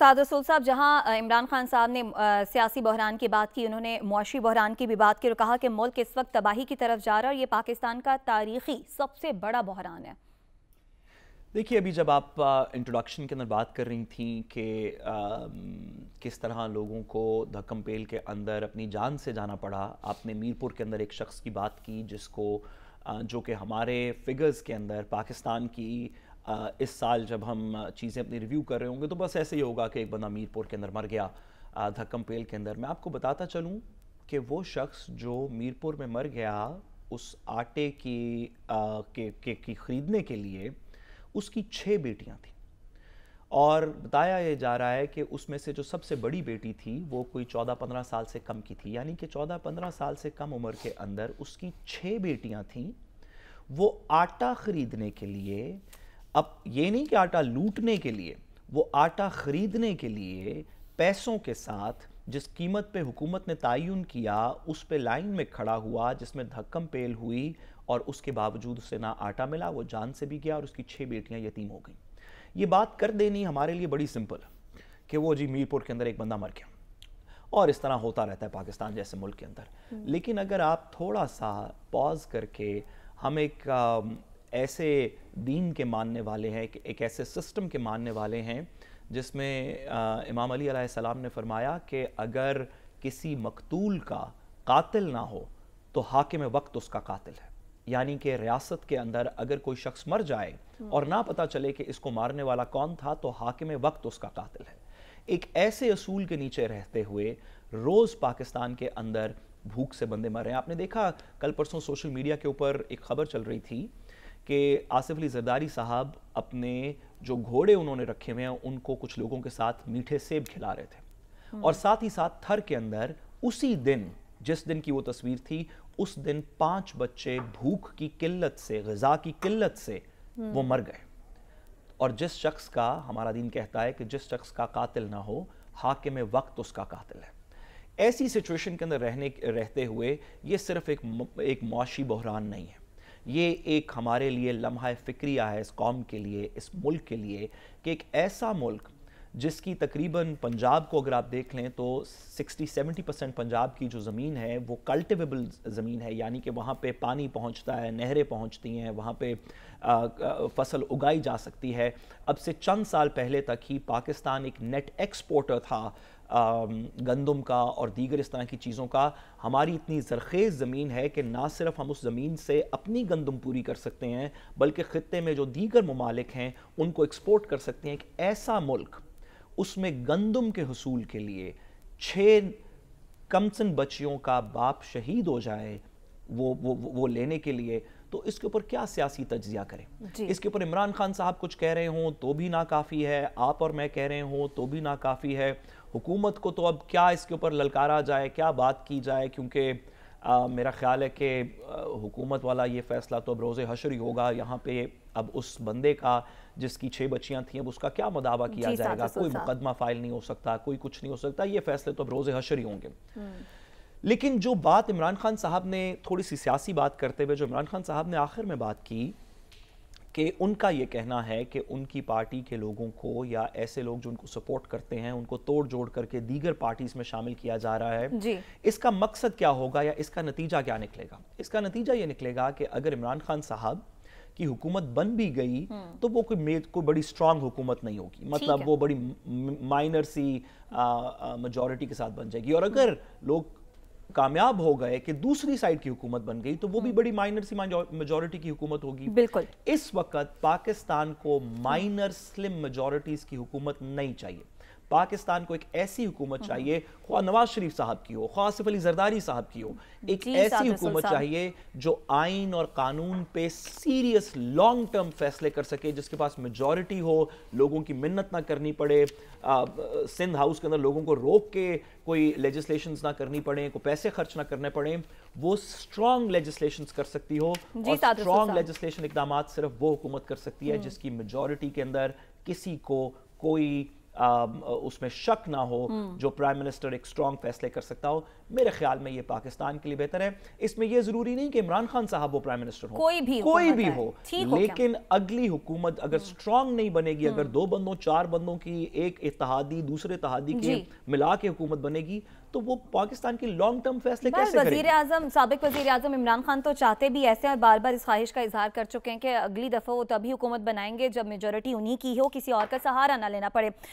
سعد رسول صاحب، جہاں عمران خان صاحب نے سیاسی بحران کی بات کی، انہوں نے معاشی بحران کی بھی بات کی اور کہا کہ ملک اس وقت تباہی کی طرف جا رہا ہے اور یہ پاکستان کا تاریخی سب سے بڑا بحران ہے۔ دیکھیے، ابھی جب آپ انٹروڈکشن کے اندر بات کر رہی تھیں کہ کس طرح لوگوں کو دھکم پیل کے اندر اپنی جان سے جانا پڑا، آپ نے میرپور کے اندر ایک شخص کی بات کی جس کو جو کہ ہمارے فگرز کے اندر پاکستان کی اس سال جب ہم چیزیں اپنی ریویو کر رہے ہوں گے تو بس ایسے ہی ہوگا کہ ایک بندہ میرپور کے اندر مر گیا دھکم پیل کے اندر۔ میں آپ کو بتاتا چلوں کہ وہ شخص جو میرپور میں مر گیا اس آٹے کی خریدنے کے لیے اس کی 6 بیٹیاں تھیں، اور بتایا یہ جا رہا ہے کہ اس میں سے جو سب سے بڑی بیٹی تھی وہ کوئی 14-15 سال سے کم کی تھی، یعنی کہ 14-15 سال سے کم عمر کے اندر اس کی 6 بیٹیاں تھیں۔ وہ آٹا خریدنے کے لیے، اب یہ نہیں کہ آٹا لوٹنے کے لیے، وہ آٹا خریدنے کے لیے پیسوں کے ساتھ جس قیمت پہ حکومت نے تعین کیا اس پہ لائن میں کھڑا ہوا، جس میں دھکم پیل ہوئی، اور اس کے باوجود اسے نہ آٹا ملا، وہ جان سے بھی گیا اور اس کی 6 بیٹیاں یتیم ہو گئیں۔ یہ بات کر دینی ہمارے لیے بڑی سمپل ہے کہ وہ جی میرپور کے اندر ایک بندہ مر گیا، اور اس طرح ہوتا رہتا ہے پاکستان جیسے ملک کے اندر۔ لیکن اگر آپ تھوڑا سا پاز کر کے، ہم ایک ایسے دین کے ماننے والے ہیں، ایک ایسے سسٹم کے ماننے والے ہیں جس میں امام علی علیہ السلام نے فرمایا کہ اگر کسی مقتول کا قاتل نہ ہو تو حاکم وقت اس کا قاتل ہے، یعنی کہ ریاست کے اندر اگر کوئی شخص مر جائے اور نہ پتہ چلے کہ اس کو مارنے والا کون تھا تو حاکم وقت اس کا قاتل ہے۔ ایک ایسے اصول کے نیچے رہتے ہوئے روز پاکستان کے اندر بھوک سے بندے مر رہے ہیں۔ آپ نے دیکھا کل پرسوں سوشل میڈیا کے اوپر ایک خبر چل رہی تھی کہ آصف علی زرداری صاحب اپنے جو گھوڑے انہوں نے رکھے ہوئے ہیں ان کو کچھ لوگوں کے ساتھ میٹھے سیب کھلا رہے تھے، اور ساتھ ہی ساتھ تھر کے اندر اسی دن، جس دن کی وہ تصویر تھی، اس دن 5 بچے بھوک کی قلت سے، غذا کی قلت سے وہ مر گئے۔ اور جس شخص کا، ہمارا دین کہتا ہے کہ جس شخص کا قاتل نہ ہو حاکم وقت اس کا قاتل ہے۔ ایسی سچویشن کے اندر رہتے ہوئے یہ صرف ایک معاشی بحران نہیں ہے، یہ ایک ہمارے لیے لمحہ فکریہ ہے اس قوم کے لیے، اس ملک کے لیے، کہ ایک ایسا ملک جس کی تقریباً پنجاب کو اگر آپ دیکھ لیں تو 60-70% پنجاب کی جو زمین ہے وہ کلٹیویبل زمین ہے، یعنی کہ وہاں پہ پانی پہنچتا ہے، نہریں پہنچتی ہیں، وہاں پہ فصل اگائی جا سکتی ہے۔ اب سے چند سال پہلے تک ہی پاکستان ایک نیٹ ایکسپورٹر تھا گندم کا اور دیگر اس طرح کی چیزوں کا۔ ہماری اتنی زرخیز زمین ہے کہ نہ صرف ہم اس زمین سے اپنی گندم پوری کر سکتے ہیں بلکہ خطے میں جو دیگر ممالک ہیں ان کو ایکسپورٹ کر سکتے ہیں۔ ایک ایسا ملک، اس میں گندم کے حصول کے لیے 6 کمسن بچیوں کا باپ شہید ہو جائے وہ لینے کے لیے، تو اس کے اوپر کیا سیاسی تجزیہ کریں؟ اس کے اوپر عمران خان صاحب کچھ کہہ رہے ہوں تو بھی ناکافی ہے، آپ اور میں کہہ رہے ہوں تو بھی ناکافی ہے۔ حکومت کو تو اب کیا اس کے اوپر للکارا جائے، کیا بات کی جائے، کیونکہ میرا خیال ہے کہ حکومت والا یہ فیصلہ تو اب روز حشر ہی ہوگا۔ یہاں پہ اب اس بندے کا جس کی 6 بچیاں تھیں اب اس کا کیا مداوع کیا جائے گا؟ کوئی مقدمہ فائل نہیں ہو سکتا، کوئی کچھ نہیں ہو سکتا، یہ فیصلے تو اب روز حشر ہی ہوں گے۔ لیکن جو بات عمران خان صاحب نے، تھوڑی سی سیاسی بات کرتے ہوئے جو عمران خان صاحب نے آخر میں بات کی کہ ان کا یہ کہنا ہے کہ ان کی پارٹی کے لوگوں کو یا ایسے لوگ جو ان کو سپورٹ کرتے ہیں ان کو توڑ جوڑ کر کے دیگر پارٹیز میں شامل کیا جا رہا ہے، اس کا مقصد کیا ہوگا یا اس کا نتیجہ کیا نکلے گا؟ اس کا نتیجہ یہ نکلے گا کہ اگر عمران خان صاحب کی حکومت بن بھی گئی تو وہ کوئی بڑی سٹرانگ حکومت نہیں ہوگی، مطلب وہ بڑی مائنر سی میجورٹی کے ساتھ بن جائے گی، اور اگر لوگ کامیاب ہو گئے کہ دوسری سائیڈ کی حکومت بن گئی تو وہ بھی بڑی مائنر سی میجورٹی کی حکومت ہوگی۔ بالکل اس وقت پاکستان کو مائنر سلم میجورٹیز کی حکومت نہیں چاہیے، پاکستان کو ایک ایسی حکومت چاہیے، خواہ نواز شریف صاحب کی ہو، خواہ آصف علی زرداری صاحب کی ہو، ایک ایسی حکومت چاہیے جو آئین اور قانون پہ سیریس لانگ ٹرم فیصلے کر سکے، جس کے پاس میجورٹی ہو، لوگوں کی منت نہ کرنی پڑے، سندھ ہاؤس کے اندر لوگوں کو روک کے کوئی لیجسلیشنز نہ کرنی پڑیں، کوئی پیسے خرچ نہ کرنے پڑیں، وہ سٹرانگ لیجسلیشنز کر سکتی ہو، اور سٹرانگ لیجسلیشن اقدامات صرف وہ حکومت کر سکتی ہے جس کی میجورٹی کے اندر کسی کو کوئی اس میں شک نہ ہو, جو پرائم منسٹر ایک اسٹرانگ فیصلے کر سکتا ہو, میرے خیال میں یہ پاکستان کے لیے بہتر ہے. اس میں یہ ضروری نہیں کہ عمران خان صاحب وہ پرائم منسٹر ہوں, کوئی بھی ہو, لیکن اگلی حکومت اگر اسٹرانگ نہیں بنے گی, اگر 2 بندوں 4 بندوں کی ایک اتحادی دوسرے اتحادی کے ملا کے حکومت بنے گی, تو وہ پاکستان کی لانگ ٹرم فیصلے کیسے کریں گے؟ سابق وزیر اعظم عمران خان تو چاہتے بھی ایسے اور بار بار اس خواہش کا اظہار کر چکے ہیں کہ اگلی دفعہ وہ تبھی حکومت بنائیں گے جب میجورٹی انہی کی ہو, کسی اور کا سہارا نہ لینا پڑے.